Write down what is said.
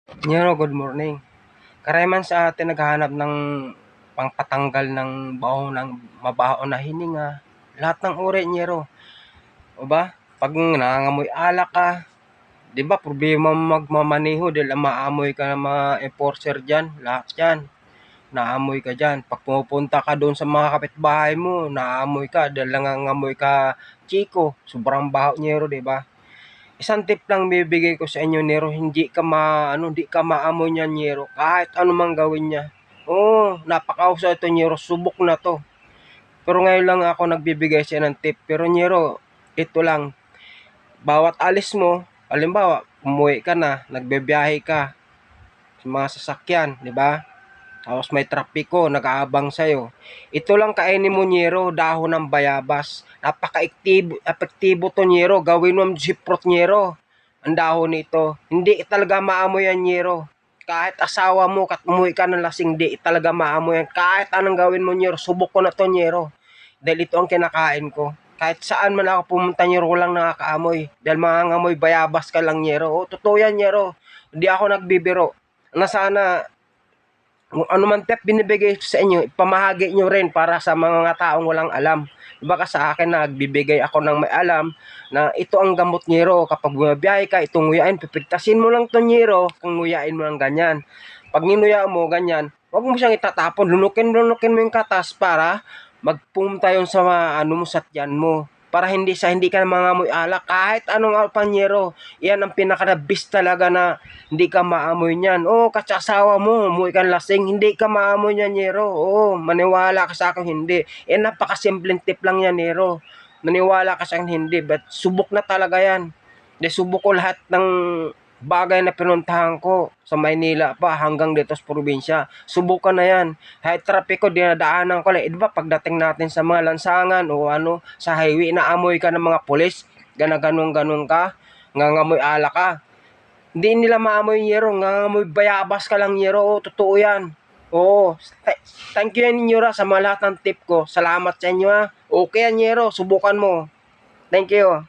Yero, good morning. Karamihan sa atin naghahanap ng pangpatanggal ng baho ng mabaho na hininga. Lahat ng uri, Nyero. O ba? Pag nangangamoy alak ka, di ba problema magmamaneho dahil maamoy ka ng mga enforcer dyan. Lahat yan. Naamoy ka dyan. Pag pumupunta ka doon sa mga kapitbahay mo, naamoy ka dahil nangangamoy ka, chiko. Sobrang baho, Nyero, di ba? Isang tip lang bibigay ko sa inyo, Nero, hindi ka maamoy niyan, Nero, kahit ano mang gawin niya. Oo, napakahusay ito, Nero, subok na to. Pero ngayon lang ako nagbibigay siya ng tip. Pero Nero, ito lang, bawat alis mo, halimbawa, umuwi ka na, nagbebiyahe ka sa mga sasakyan, di ba? Tapos may trapiko, nag-aabang sa'yo. Ito lang kainin mo, Nyero, dahon ng bayabas. Epektibo to, Nyero. Gawin mo siprot, Nyero. Ang dahon nito. Hindi talaga maamoy yan, Nyero. Kahit asawa mo, kat umuwi ka ng lasing, hindi talaga maamoy yan. Kahit anong gawin mo, Nyero. Subok ko na to, Nyero. Dahil ito ang kinakain ko. Kahit saan man ako pumunta, Nyero, lang nakakaamoy. Dahil mangangamoy bayabas ka lang, Nyero. O, totoo yan, Nyero. Hindi ako nagbibiro. Na sana kung ano man tip binibigay ko sa inyo, ipamahagi nyo rin para sa mga taong walang alam. Baka sa akin nagbibigay ako ng may alam na ito ang gamot, Nyero. Kapag bumabiyahe ka, itong nguyain, pipigtasin mo lang to, Nyero, kung nguyain mo lang ganyan. Pag ninuya mo ganyan, huwag mo siyang itatapon, lunukin mo yung katas para magpunta yun sa ano mo, sa tiyan mo. Para hindi ka mangamoy alak kahit anong alpanyero. Yan ang pinaka-best talaga na hindi ka maamoy niyan. Oo, katsasawa mo, umuwi kang lasing, hindi ka maamoy niyan, Nero. Oo, maniwala ka sa akin, hindi. Napakasimpleng tip lang yan, Nero. Maniwala ka sa akin, hindi. But subok na talaga yan. Subok ko lahat ng bagay na pinuntahan ko sa Maynila pa hanggang dito sa probinsya. Subukan na yan. Kahit trapiko, dinadaanan ko lang. Diba pagdating natin sa mga lansangan o ano, sa highway, naamoy ka ng mga pulis, ganun ka, ngangamoy ala ka. Hindi nila maamoy, Nyero, ngangamoy bayabas ka lang, Nyero. Oo, totoo yan. Oo, thank you yan, Nyero, sa mga lahat ng tip ko. Salamat sa inyo, ha. Okay yan, Nyero, subukan mo. Thank you.